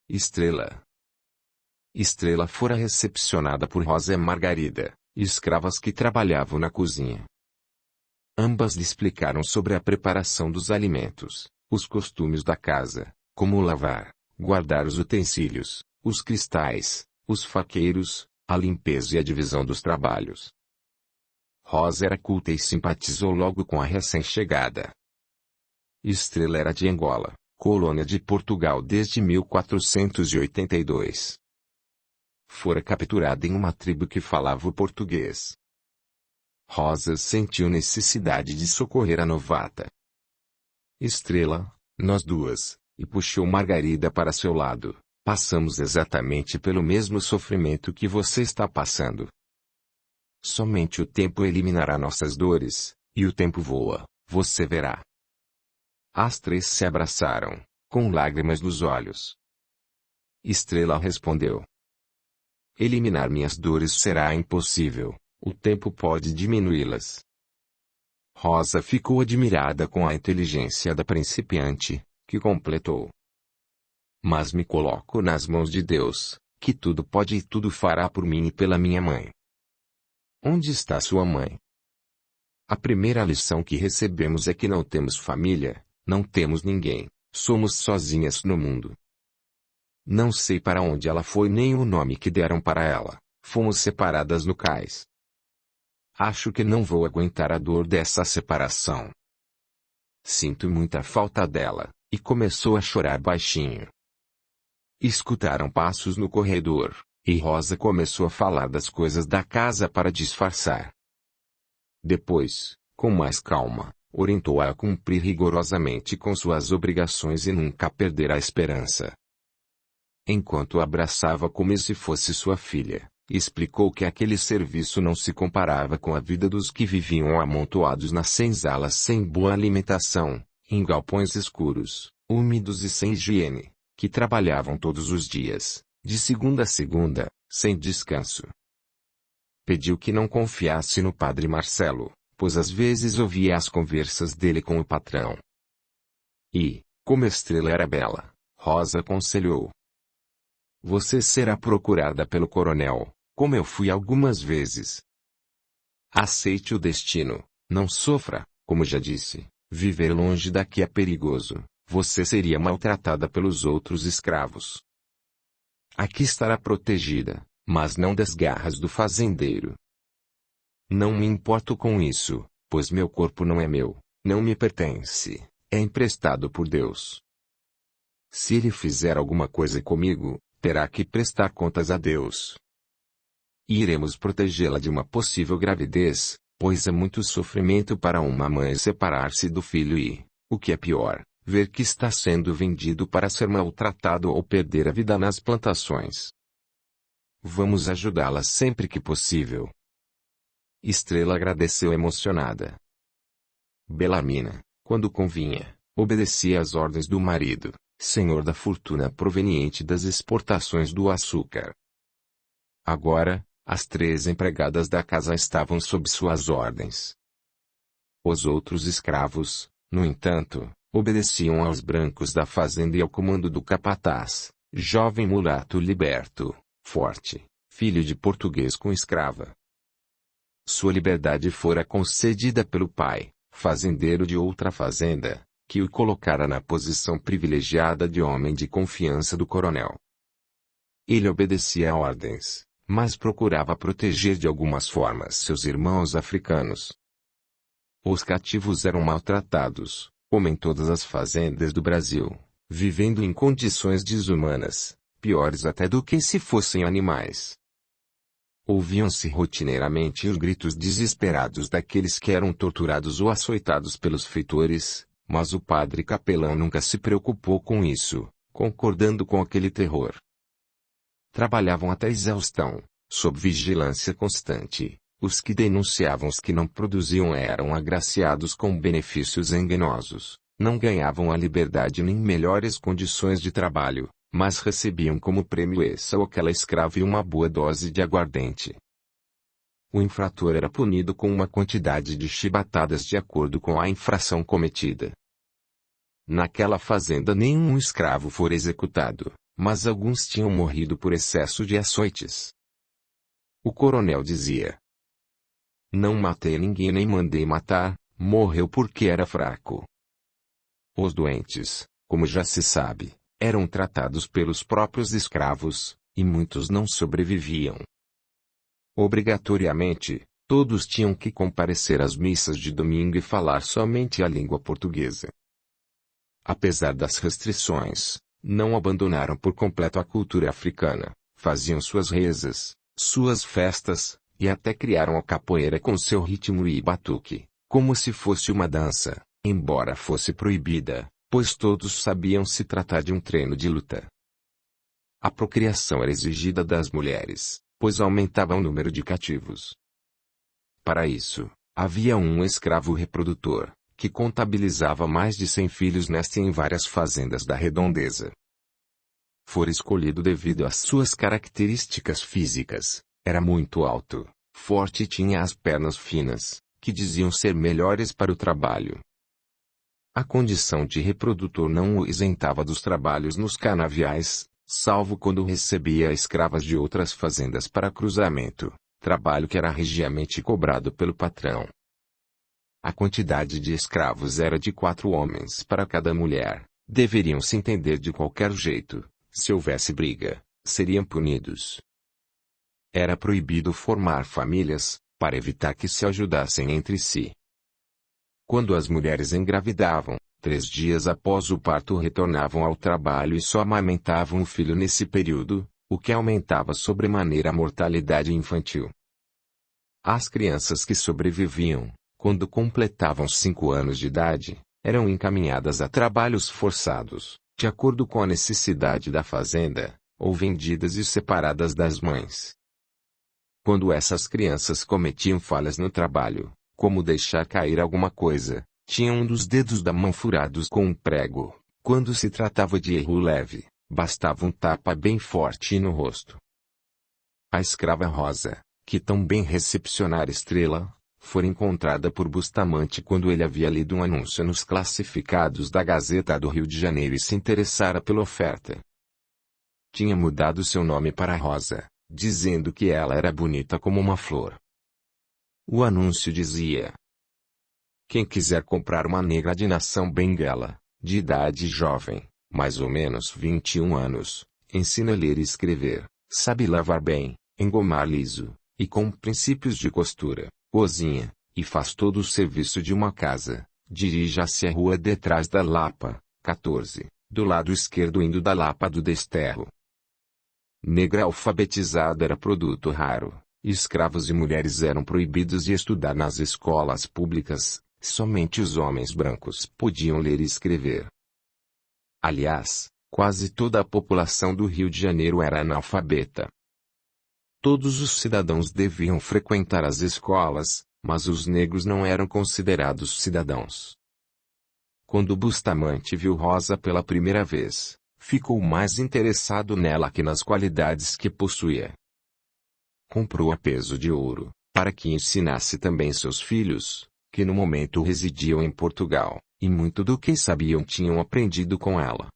Estrela. Estrela fora recepcionada por Rosa e Margarida, escravas que trabalhavam na cozinha. Ambas lhe explicaram sobre a preparação dos alimentos, os costumes da casa, como lavar, guardar os utensílios, os cristais, os faqueiros, a limpeza e a divisão dos trabalhos. Rosa era culta e simpatizou logo com a recém-chegada. Estrela era de Angola, colônia de Portugal desde 1482. Fora capturada em uma tribo que falava o português. Rosa sentiu necessidade de socorrer a novata. Estrela, nós duas, e puxou Margarida para seu lado, passamos exatamente pelo mesmo sofrimento que você está passando. Somente o tempo eliminará nossas dores, e o tempo voa, você verá. As três se abraçaram, com lágrimas nos olhos. Estrela respondeu: eliminar minhas dores será impossível, o tempo pode diminuí-las. Rosa ficou admirada com a inteligência da principiante, que completou: mas me coloco nas mãos de Deus, que tudo pode e tudo fará por mim e pela minha mãe. Onde está sua mãe? A primeira lição que recebemos é que não temos família, não temos ninguém, somos sozinhas no mundo. Não sei para onde ela foi nem o nome que deram para ela, fomos separadas no cais. Acho que não vou aguentar a dor dessa separação. Sinto muita falta dela, e começou a chorar baixinho. Escutaram passos no corredor, e Rosa começou a falar das coisas da casa para disfarçar. Depois, com mais calma, orientou-a a cumprir rigorosamente com suas obrigações e nunca perder a esperança. Enquanto a abraçava como se fosse sua filha, explicou que aquele serviço não se comparava com a vida dos que viviam amontoados nas senzalas sem boa alimentação, em galpões escuros, úmidos e sem higiene, que trabalhavam todos os dias, de segunda a segunda, sem descanso. Pediu que não confiasse no padre Marcelo, pois às vezes ouvia as conversas dele com o patrão. E, como Estrela era bela, Rosa aconselhou: você será procurada pelo coronel, como eu fui algumas vezes. Aceite o destino, não sofra, como já disse, viver longe daqui é perigoso, você seria maltratada pelos outros escravos. Aqui estará protegida, mas não das garras do fazendeiro. Não me importo com isso, pois meu corpo não é meu, não me pertence, é emprestado por Deus. Se ele fizer alguma coisa comigo, terá que prestar contas a Deus. E iremos protegê-la de uma possível gravidez, pois é muito sofrimento para uma mãe separar-se do filho e, o que é pior, ver que está sendo vendido para ser maltratado ou perder a vida nas plantações. Vamos ajudá-la sempre que possível. Estrela agradeceu emocionada. Belarmina, quando convinha, obedecia às ordens do marido, senhor da fortuna proveniente das exportações do açúcar. Agora, as três empregadas da casa estavam sob suas ordens. Os outros escravos, no entanto, obedeciam aos brancos da fazenda e ao comando do capataz, jovem mulato liberto, forte, filho de português com escrava. Sua liberdade fora concedida pelo pai, fazendeiro de outra fazenda, que o colocara na posição privilegiada de homem de confiança do coronel. Ele obedecia a ordens, mas procurava proteger de algumas formas seus irmãos africanos. Os cativos eram maltratados, como em todas as fazendas do Brasil, vivendo em condições desumanas, piores até do que se fossem animais. Ouviam-se rotineiramente os gritos desesperados daqueles que eram torturados ou açoitados pelos feitores, mas o padre capelão nunca se preocupou com isso, concordando com aquele terror. Trabalhavam até exaustão, sob vigilância constante, Os que denunciavam os que não produziam eram agraciados com benefícios enganosos, não ganhavam a liberdade nem melhores condições de trabalho, mas recebiam como prêmio essa ou aquela escrava e uma boa dose de aguardente. O infrator era punido com uma quantidade de chibatadas de acordo com a infração cometida. Naquela fazenda nenhum escravo fora executado, mas alguns tinham morrido por excesso de açoites. O coronel dizia: "Não matei ninguém nem mandei matar, morreu porque era fraco." Os doentes, como já se sabe, eram tratados pelos próprios escravos, e muitos não sobreviviam. Obrigatoriamente, todos tinham que comparecer às missas de domingo e falar somente a língua portuguesa. Apesar das restrições, não abandonaram por completo a cultura africana, faziam suas rezas, suas festas, e até criaram a capoeira com seu ritmo e batuque, como se fosse uma dança, embora fosse proibida, pois todos sabiam se tratar de um treino de luta. A procriação era exigida das mulheres, pois aumentava o número de cativos. Para isso, havia um escravo reprodutor, que contabilizava mais de 100 filhos nesta e em várias fazendas da redondeza. Fora escolhido devido às suas características físicas, era muito alto, forte e tinha as pernas finas, que diziam ser melhores para o trabalho. A condição de reprodutor não o isentava dos trabalhos nos canaviais, salvo quando recebia escravas de outras fazendas para cruzamento, trabalho que era regiamente cobrado pelo patrão. A quantidade de escravos era de 4 homens para cada mulher, deveriam se entender de qualquer jeito, se houvesse briga, seriam punidos. Era proibido formar famílias, para evitar que se ajudassem entre si. Quando as mulheres engravidavam, 3 dias após o parto retornavam ao trabalho e só amamentavam o filho nesse período, o que aumentava sobremaneira a mortalidade infantil. As crianças que sobreviviam, quando completavam 5 anos de idade, eram encaminhadas a trabalhos forçados, de acordo com a necessidade da fazenda, ou vendidas e separadas das mães. Quando essas crianças cometiam falhas no trabalho, como deixar cair alguma coisa, tinham um dos dedos da mão furados com um prego. Quando se tratava de erro leve, bastava um tapa bem forte no rosto. A escrava Rosa, que tão bem recepcionara Estrela, foi encontrada por Bustamante quando ele havia lido um anúncio nos classificados da Gazeta do Rio de Janeiro e se interessara pela oferta. Tinha mudado seu nome para Rosa, dizendo que ela era bonita como uma flor. O anúncio dizia: "Quem quiser comprar uma negra de nação benguela, de idade jovem, mais ou menos 21 anos, ensina a ler e escrever, sabe lavar bem, engomar liso, e com princípios de costura, cozinha, e faz todo o serviço de uma casa, dirija-se à rua detrás da Lapa, 14, do lado esquerdo indo da Lapa do Desterro." Negra alfabetizada era produto raro, e escravos e mulheres eram proibidos de estudar nas escolas públicas, somente os homens brancos podiam ler e escrever. Aliás, quase toda a população do Rio de Janeiro era analfabeta. Todos os cidadãos deviam frequentar as escolas, mas os negros não eram considerados cidadãos. Quando Bustamante viu Rosa pela primeira vez, ficou mais interessado nela que nas qualidades que possuía. Comprou a peso de ouro, para que ensinasse também seus filhos, que no momento residiam em Portugal, e muito do que sabiam tinham aprendido com ela.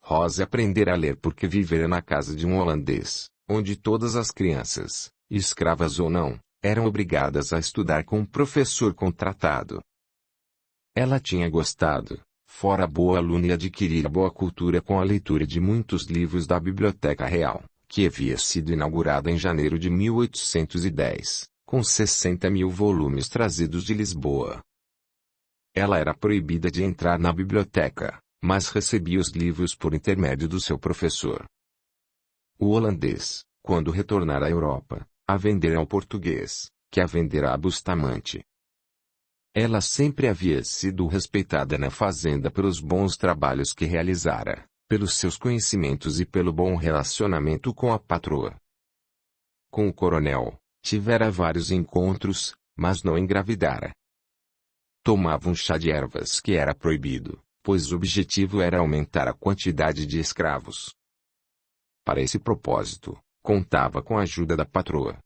Rosa aprendera a ler porque vivera na casa de um holandês, onde todas as crianças, escravas ou não, eram obrigadas a estudar com um professor contratado. Ela tinha gostado, fora boa aluna e adquirira boa cultura com a leitura de muitos livros da Biblioteca Real, que havia sido inaugurada em janeiro de 1810, com 60.000 volumes trazidos de Lisboa. Ela era proibida de entrar na biblioteca, mas recebia os livros por intermédio do seu professor. O holandês, quando retornar à Europa, a vendera ao português, que a venderá a Bustamante. Ela sempre havia sido respeitada na fazenda pelos bons trabalhos que realizara, pelos seus conhecimentos e pelo bom relacionamento com a patroa. Com o coronel, Tivera vários encontros, mas não engravidara. Tomava um chá de ervas que era proibido, pois o objetivo era aumentar a quantidade de escravos. Para esse propósito, contava com a ajuda da patroa.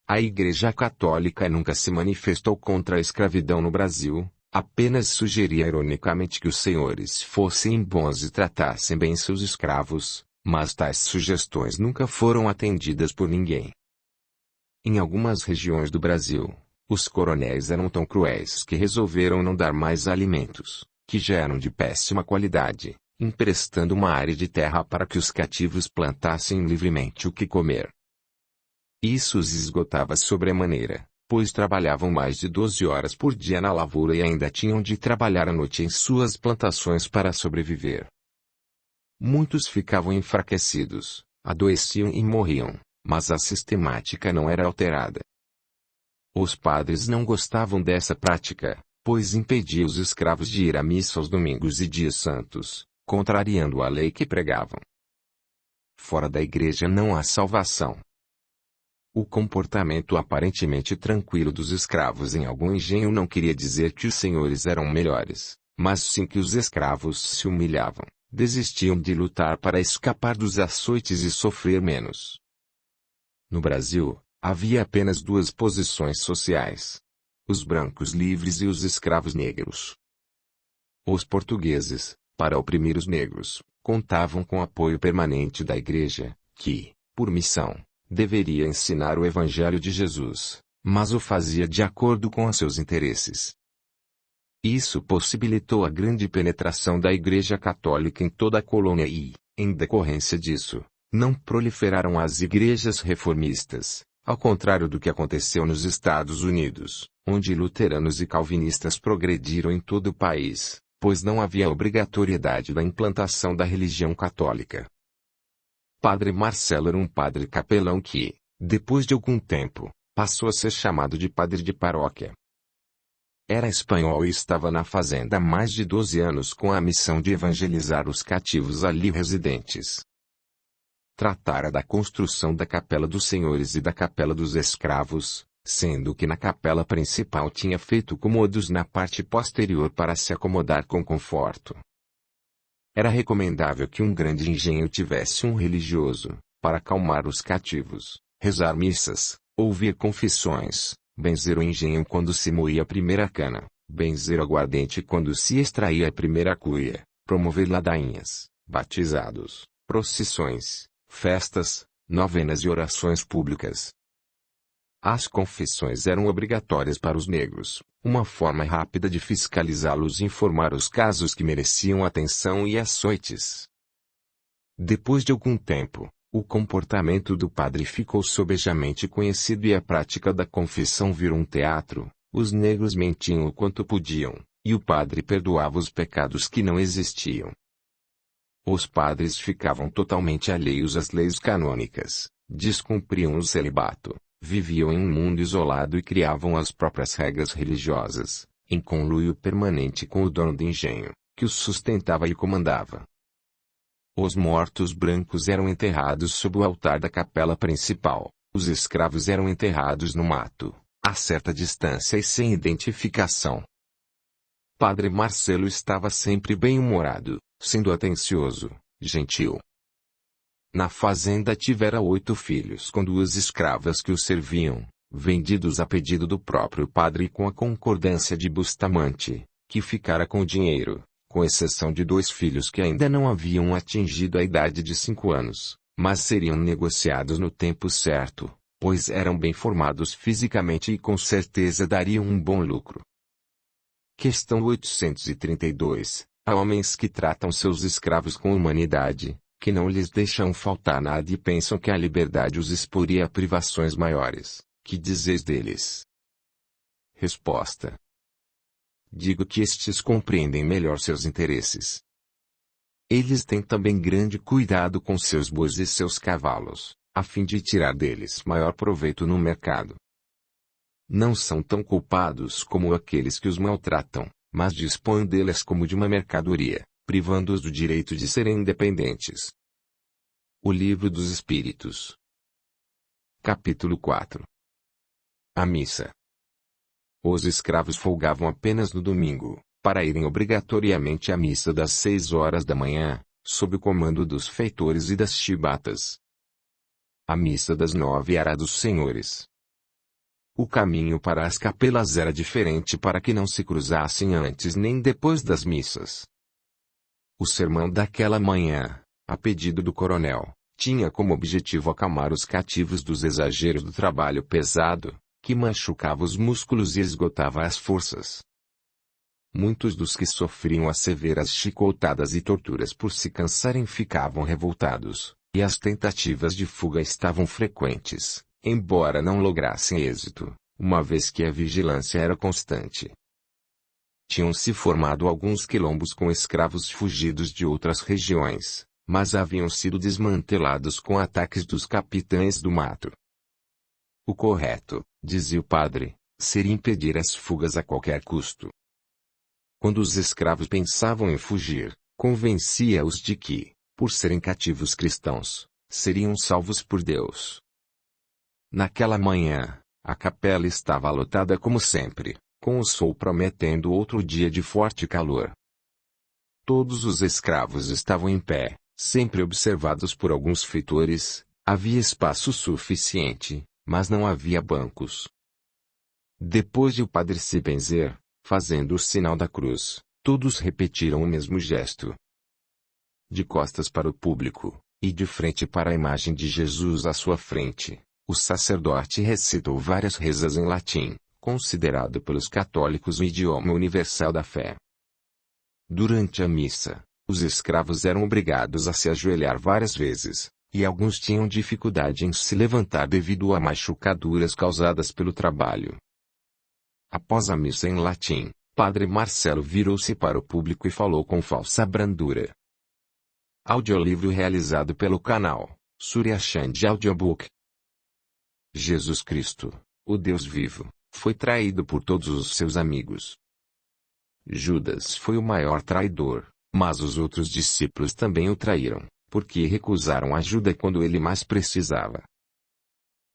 A Igreja Católica nunca se manifestou contra a escravidão no Brasil, apenas sugeria ironicamente que os senhores fossem bons e tratassem bem seus escravos, mas tais sugestões nunca foram atendidas por ninguém. Em algumas regiões do Brasil, os coronéis eram tão cruéis que resolveram não dar mais alimentos, que já eram de péssima qualidade, emprestando uma área de terra para que os cativos plantassem livremente o que comer. Isso os esgotava sobremaneira, pois trabalhavam mais de 12 horas por dia na lavoura e ainda tinham de trabalhar à noite em suas plantações para sobreviver. Muitos ficavam enfraquecidos, adoeciam e morriam, mas a sistemática não era alterada. Os padres não gostavam dessa prática, pois impedia os escravos de ir à missa aos domingos e dias santos, contrariando a lei que pregavam. Fora da igreja não há salvação. O comportamento aparentemente tranquilo dos escravos em algum engenho não queria dizer que os senhores eram melhores, mas sim que os escravos se humilhavam, desistiam de lutar para escapar dos açoites e sofrer menos. No Brasil, havia apenas duas posições sociais: os brancos livres e os escravos negros. Os portugueses, para oprimir os negros, contavam com apoio permanente da Igreja, que, por missão, deveria ensinar o Evangelho de Jesus, mas o fazia de acordo com os seus interesses. Isso possibilitou a grande penetração da Igreja Católica em toda a colônia e, em decorrência disso, não proliferaram as igrejas reformistas, ao contrário do que aconteceu nos Estados Unidos, onde luteranos e calvinistas progrediram em todo o país, pois não havia obrigatoriedade da implantação da religião católica. Padre Marcelo era um padre capelão que, depois de algum tempo, passou a ser chamado de padre de paróquia. Era espanhol e estava na fazenda há mais de 12 anos com a missão de evangelizar os cativos ali residentes. Tratara da construção da Capela dos Senhores e da Capela dos Escravos, sendo que na capela principal tinha feito cômodos na parte posterior para se acomodar com conforto. Era recomendável que um grande engenho tivesse um religioso, para acalmar os cativos, rezar missas, ouvir confissões, benzer o engenho quando se moía a primeira cana, benzer o aguardente quando se extraía a primeira cuia, promover ladainhas, batizados, procissões, festas, novenas e orações públicas. As confissões eram obrigatórias para os negros, uma forma rápida de fiscalizá-los e informar os casos que mereciam atenção e açoites. Depois de algum tempo, o comportamento do padre ficou sobejamente conhecido e a prática da confissão virou um teatro. Os negros mentiam o quanto podiam, e o padre perdoava os pecados que não existiam. Os padres ficavam totalmente alheios às leis canônicas, descumpriam o celibato, viviam em um mundo isolado e criavam as próprias regras religiosas, em conluio permanente com o dono do engenho, que os sustentava e comandava. Os mortos brancos eram enterrados sob o altar da capela principal, os escravos eram enterrados no mato, a certa distância e sem identificação. Padre Marcelo estava sempre bem-humorado, sendo atencioso, gentil. Na fazenda tivera 8 filhos com 2 escravas que o serviam, vendidos a pedido do próprio padre e com a concordância de Bustamante, que ficara com o dinheiro, com exceção de 2 filhos que ainda não haviam atingido a idade de 5 anos, mas seriam negociados no tempo certo, pois eram bem formados fisicamente e com certeza dariam um bom lucro. Questão 832. Há homens que tratam seus escravos com humanidade, que não lhes deixam faltar nada e pensam que a liberdade os exporia a privações maiores. Que dizeis deles? Resposta. Digo que estes compreendem melhor seus interesses. Eles têm também grande cuidado com seus bois e seus cavalos, a fim de tirar deles maior proveito no mercado. Não são tão culpados como aqueles que os maltratam, mas dispõem deles como de uma mercadoria, privando-os do direito de serem independentes. O Livro dos Espíritos. Capítulo 4. A missa. Os escravos folgavam apenas no domingo, para irem obrigatoriamente à missa das 6 horas da manhã, sob o comando dos feitores e das chibatas. A missa das 9 era dos senhores. O caminho para as capelas era diferente para que não se cruzassem antes nem depois das missas. O sermão daquela manhã, a pedido do coronel, tinha como objetivo acalmar os cativos dos exageros do trabalho pesado, que machucava os músculos e esgotava as forças. Muitos dos que sofriam as severas chicotadas e torturas por se cansarem ficavam revoltados, e as tentativas de fuga estavam frequentes, embora não lograssem êxito, uma vez que a vigilância era constante. Tinham-se formado alguns quilombos com escravos fugidos de outras regiões, mas haviam sido desmantelados com ataques dos capitães do mato. O correto, dizia o padre, seria impedir as fugas a qualquer custo. Quando os escravos pensavam em fugir, convencia-os de que, por serem cativos cristãos, seriam salvos por Deus. Naquela manhã, a capela estava lotada como sempre, com o sol prometendo outro dia de forte calor. Todos os escravos estavam em pé, sempre observados por alguns feitores, havia espaço suficiente, mas não havia bancos. Depois de o padre se benzer, fazendo o sinal da cruz, todos repetiram o mesmo gesto. De costas para o público, e de frente para a imagem de Jesus à sua frente, o sacerdote recitou várias rezas em latim, considerado pelos católicos o idioma universal da fé. Durante a missa, os escravos eram obrigados a se ajoelhar várias vezes, e alguns tinham dificuldade em se levantar devido a machucaduras causadas pelo trabalho. Após a missa em latim, Padre Marcelo virou-se para o público e falou com falsa brandura. Audiolivro realizado pelo canal Surya Chand Audiobook. Jesus Cristo, o Deus vivo, foi traído por todos os seus amigos. Judas foi o maior traidor, mas os outros discípulos também o traíram, porque recusaram ajuda quando ele mais precisava.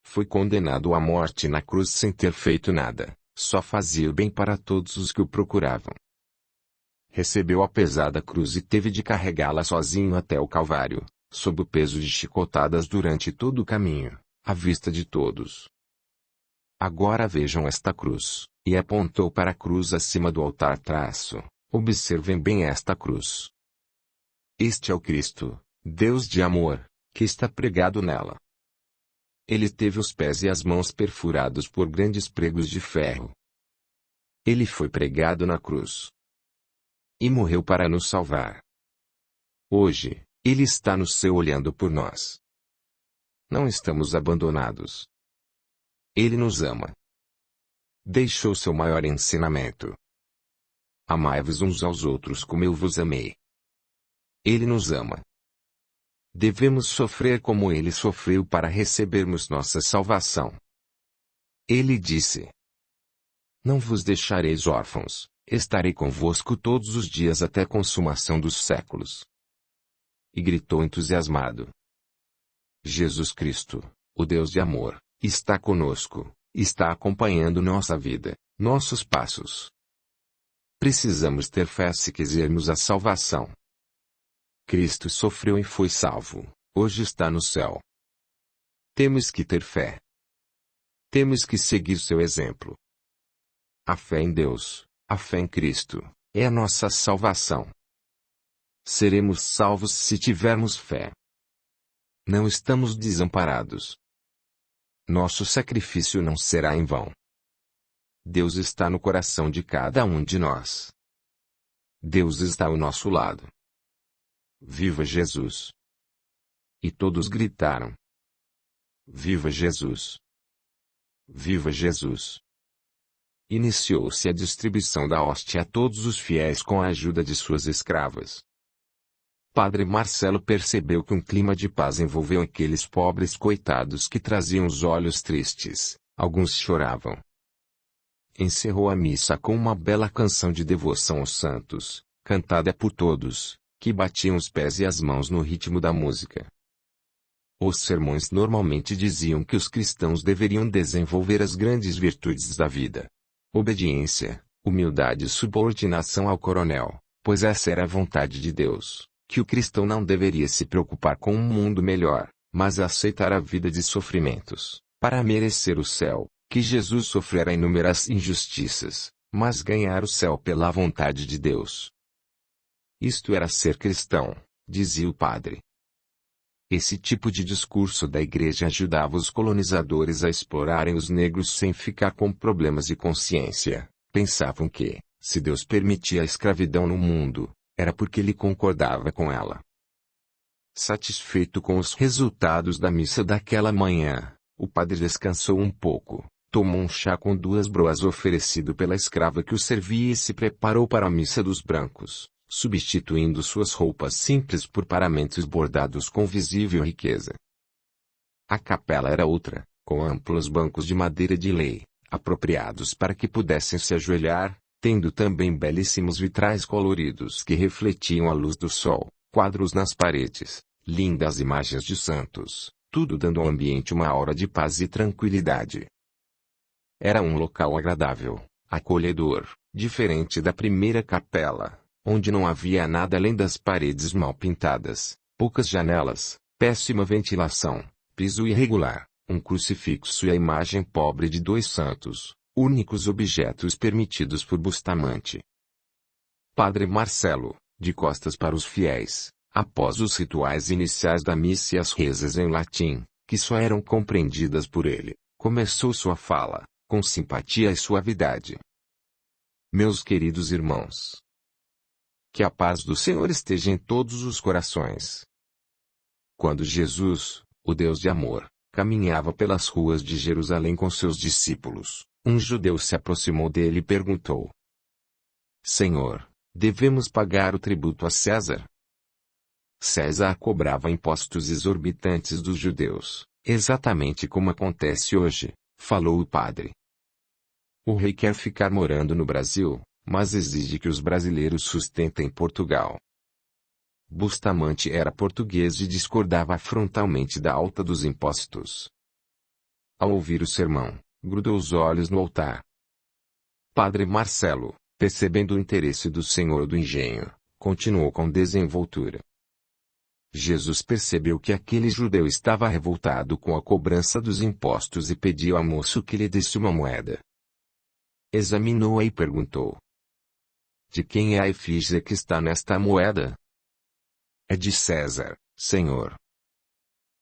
Foi condenado à morte na cruz sem ter feito nada, só fazia o bem para todos os que o procuravam. Recebeu a pesada cruz e teve de carregá-la sozinho até o Calvário, sob o peso de chicotadas durante todo o caminho, à vista de todos. Agora vejam esta cruz, e apontou para a cruz acima do altar. Observem bem esta cruz. Este é o Cristo, Deus de amor, que está pregado nela. Ele teve os pés e as mãos perfurados por grandes pregos de ferro. Ele foi pregado na cruz e morreu para nos salvar. Hoje, ele está no céu olhando por nós. Não estamos abandonados. Ele nos ama. Deixou seu maior ensinamento. Amai-vos uns aos outros como eu vos amei. Ele nos ama. Devemos sofrer como ele sofreu para recebermos nossa salvação. Ele disse: Não vos deixareis órfãos, estarei convosco todos os dias até a consumação dos séculos. E gritou entusiasmado. Jesus Cristo, o Deus de amor, está conosco, está acompanhando nossa vida, nossos passos. Precisamos ter fé se quisermos a salvação. Cristo sofreu e foi salvo, hoje está no céu. Temos que ter fé. Temos que seguir seu exemplo. A fé em Deus, a fé em Cristo, é a nossa salvação. Seremos salvos se tivermos fé. Não estamos desamparados. Nosso sacrifício não será em vão. Deus está no coração de cada um de nós. Deus está ao nosso lado. Viva Jesus! E todos gritaram: Viva Jesus! Viva Jesus! Iniciou-se a distribuição da hóstia a todos os fiéis com a ajuda de suas escravas. Padre Marcelo percebeu que um clima de paz envolveu aqueles pobres coitados que traziam os olhos tristes, alguns choravam. Encerrou a missa com uma bela canção de devoção aos santos, cantada por todos, que batiam os pés e as mãos no ritmo da música. Os sermões normalmente diziam que os cristãos deveriam desenvolver as grandes virtudes da vida: obediência, humildade e subordinação ao coronel, pois essa era a vontade de Deus, que o cristão não deveria se preocupar com um mundo melhor, mas aceitar a vida de sofrimentos, para merecer o céu, que Jesus sofrera inúmeras injustiças, mas ganhar o céu pela vontade de Deus. Isto era ser cristão, dizia o padre. Esse tipo de discurso da igreja ajudava os colonizadores a explorarem os negros sem ficar com problemas de consciência. Pensavam que, se Deus permitia a escravidão no mundo, era porque ele concordava com ela. Satisfeito com os resultados da missa daquela manhã, o padre descansou um pouco, tomou um chá com 2 broas oferecido pela escrava que o servia e se preparou para a missa dos brancos, substituindo suas roupas simples por paramentos bordados com visível riqueza. A capela era outra, com amplos bancos de madeira de lei, apropriados para que pudessem se ajoelhar, tendo também belíssimos vitrais coloridos que refletiam a luz do sol, quadros nas paredes, lindas imagens de santos, tudo dando ao ambiente uma aura de paz e tranquilidade. Era um local agradável, acolhedor, diferente da primeira capela, onde não havia nada além das paredes mal pintadas, poucas janelas, péssima ventilação, piso irregular, um crucifixo e a imagem pobre de 2 santos, únicos objetos permitidos por Bustamante. Padre Marcelo, de costas para os fiéis, após os rituais iniciais da missa e as rezas em latim, que só eram compreendidas por ele, começou sua fala, com simpatia e suavidade. Meus queridos irmãos, que a paz do Senhor esteja em todos os corações. Quando Jesus, o Deus de amor, caminhava pelas ruas de Jerusalém com seus discípulos, um judeu se aproximou dele e perguntou: Senhor, devemos pagar o tributo a César? César cobrava impostos exorbitantes dos judeus, exatamente como acontece hoje, falou o padre. O rei quer ficar morando no Brasil, mas exige que os brasileiros sustentem Portugal. Bustamante era português e discordava frontalmente da alta dos impostos. Ao ouvir o sermão, grudou os olhos no altar. Padre Marcelo, percebendo o interesse do senhor do engenho, continuou com desenvoltura. Jesus percebeu que aquele judeu estava revoltado com a cobrança dos impostos e pediu ao moço que lhe desse uma moeda. Examinou-a e perguntou: De quem é a efígie que está nesta moeda? É de César, senhor.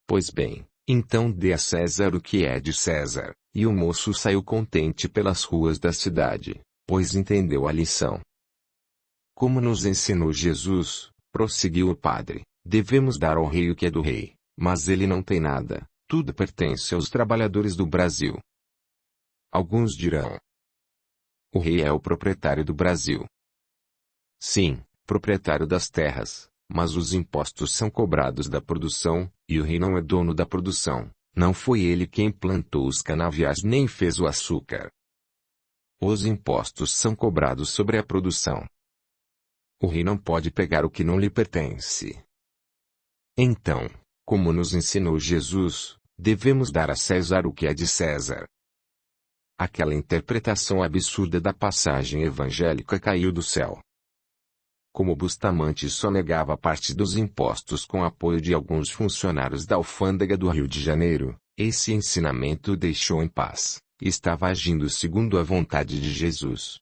Pois bem, então dê a César o que é de César. E o moço saiu contente pelas ruas da cidade, pois entendeu a lição. Como nos ensinou Jesus, prosseguiu o padre, devemos dar ao rei o que é do rei, mas ele não tem nada, tudo pertence aos trabalhadores do Brasil. Alguns dirão: o rei é o proprietário do Brasil. Sim, proprietário das terras, mas os impostos são cobrados da produção, e o rei não é dono da produção. Não foi ele quem plantou os canaviais nem fez o açúcar. Os impostos são cobrados sobre a produção. O rei não pode pegar o que não lhe pertence. Então, como nos ensinou Jesus, devemos dar a César o que é de César. Aquela interpretação absurda da passagem evangélica caiu do céu. Como Bustamante só negava parte dos impostos com apoio de alguns funcionários da alfândega do Rio de Janeiro, esse ensinamento o deixou em paz, e estava agindo segundo a vontade de Jesus.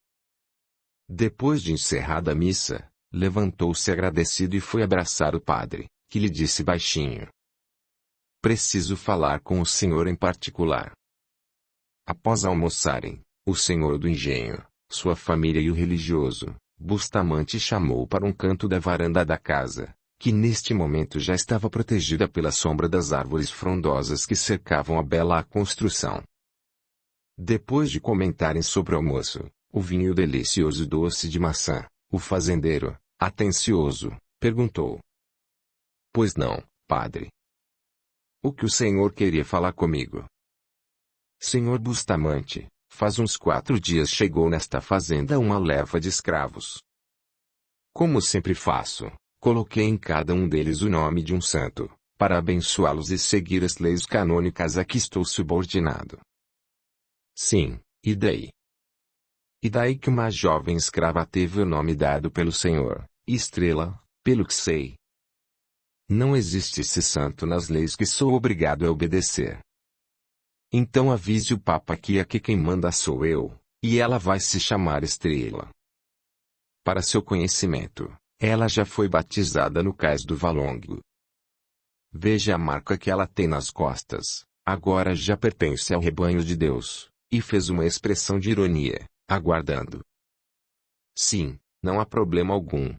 Depois de encerrada a missa, levantou-se agradecido e foi abraçar o padre, que lhe disse baixinho: Preciso falar com o senhor em particular. Após almoçarem, o senhor do engenho, sua família e o religioso, Bustamante chamou para um canto da varanda da casa, que neste momento já estava protegida pela sombra das árvores frondosas que cercavam a bela construção. Depois de comentarem sobre o almoço, o vinho e o delicioso doce de maçã, o fazendeiro, atencioso, perguntou: Pois não, padre? O que o senhor queria falar comigo? Senhor Bustamante, faz uns 4 dias chegou nesta fazenda uma leva de escravos. Como sempre faço, coloquei em cada um deles o nome de um santo, para abençoá-los e seguir as leis canônicas a que estou subordinado. Sim, e daí? E daí que uma jovem escrava teve o nome dado pelo Senhor, Estrela, pelo que sei. Não existe esse santo nas leis que sou obrigado a obedecer. Então avise o Papa que aqui quem manda sou eu, e ela vai se chamar Estrela. Para seu conhecimento, ela já foi batizada no cais do Valongo. Veja a marca que ela tem nas costas, agora já pertence ao rebanho de Deus, e fez uma expressão de ironia, aguardando. Sim, não há problema algum.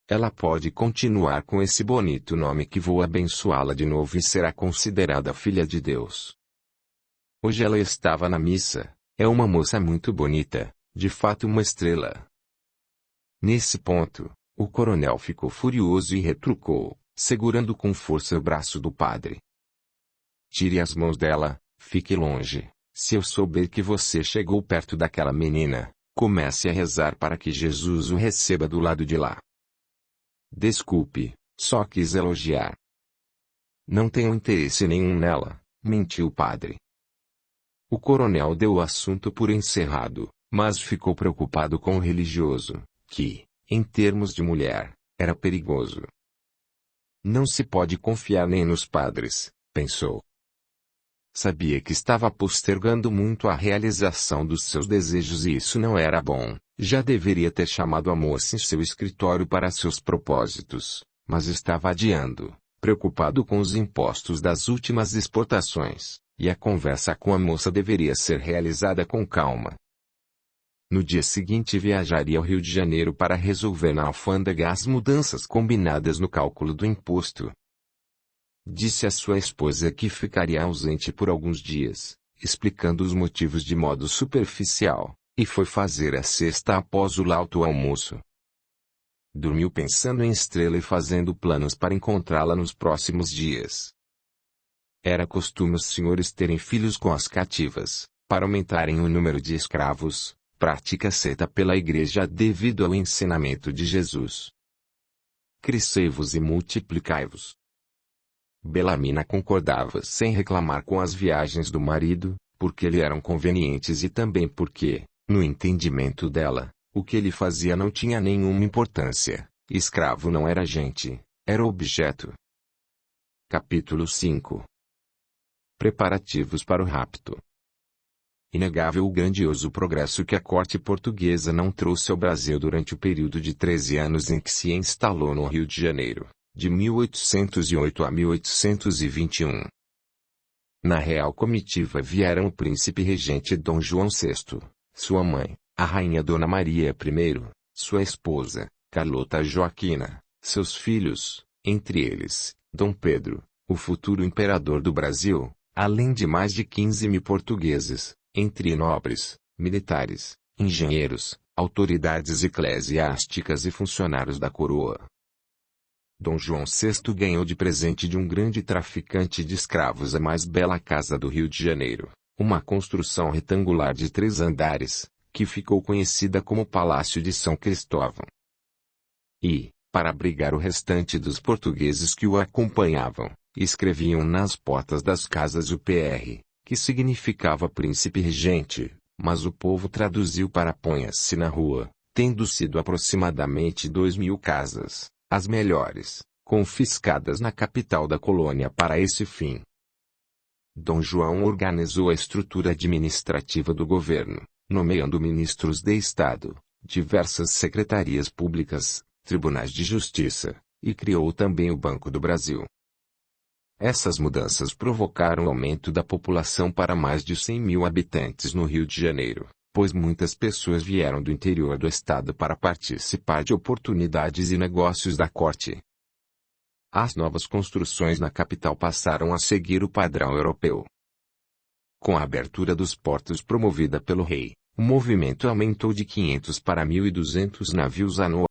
Ela pode continuar com esse bonito nome que vou abençoá-la de novo e será considerada filha de Deus. Hoje ela estava na missa, é uma moça muito bonita, de fato uma estrela. Nesse ponto, o coronel ficou furioso e retrucou, segurando com força o braço do padre. Tire as mãos dela, fique longe. Se eu souber que você chegou perto daquela menina, comece a rezar para que Jesus o receba do lado de lá. Desculpe, só quis elogiar. Não tenho interesse nenhum nela, mentiu o padre. O coronel deu o assunto por encerrado, mas ficou preocupado com o religioso, que, em termos de mulher, era perigoso. Não se pode confiar nem nos padres, pensou. Sabia que estava postergando muito a realização dos seus desejos e isso não era bom. Já deveria ter chamado a moça em seu escritório para seus propósitos, mas estava adiando, preocupado com os impostos das últimas exportações, e a conversa com a moça deveria ser realizada com calma. No dia seguinte viajaria ao Rio de Janeiro para resolver na alfândega as mudanças combinadas no cálculo do imposto. Disse à sua esposa que ficaria ausente por alguns dias, explicando os motivos de modo superficial, e foi fazer a cesta após o lauto almoço. Dormiu pensando em Estrela e fazendo planos para encontrá-la nos próximos dias. Era costume os senhores terem filhos com as cativas, para aumentarem o número de escravos, prática aceita pela Igreja devido ao ensinamento de Jesus. Crescei-vos e multiplicai-vos. Belamina concordava sem reclamar com as viagens do marido, porque lhe eram convenientes e também porque, no entendimento dela, o que ele fazia não tinha nenhuma importância. Escravo não era gente, era objeto. Capítulo 5. Preparativos para o rapto. Inegável o grandioso progresso que a corte portuguesa não trouxe ao Brasil durante o período de 13 anos em que se instalou no Rio de Janeiro, de 1808 a 1821. Na real comitiva vieram o príncipe regente Dom João VI, sua mãe, a rainha Dona Maria I, sua esposa, Carlota Joaquina, seus filhos, entre eles, Dom Pedro, o futuro imperador do Brasil, além de mais de 15.000 portugueses, entre nobres, militares, engenheiros, autoridades eclesiásticas e funcionários da coroa. Dom João VI ganhou de presente de um grande traficante de escravos a mais bela casa do Rio de Janeiro, uma construção retangular de 3 andares, que ficou conhecida como Palácio de São Cristóvão. E, para abrigar o restante dos portugueses que o acompanhavam, escreviam nas portas das casas o PR, que significava príncipe regente, mas o povo traduziu para ponha-se na rua, tendo sido aproximadamente 2.000 casas, as melhores, confiscadas na capital da colônia para esse fim. Dom João organizou a estrutura administrativa do governo, nomeando ministros de Estado, diversas secretarias públicas, tribunais de justiça, e criou também o Banco do Brasil. Essas mudanças provocaram o aumento da população para mais de 100.000 habitantes no Rio de Janeiro, pois muitas pessoas vieram do interior do estado para participar de oportunidades e negócios da corte. As novas construções na capital passaram a seguir o padrão europeu. Com a abertura dos portos promovida pelo rei, o movimento aumentou de 500 para 1.200 navios anuais.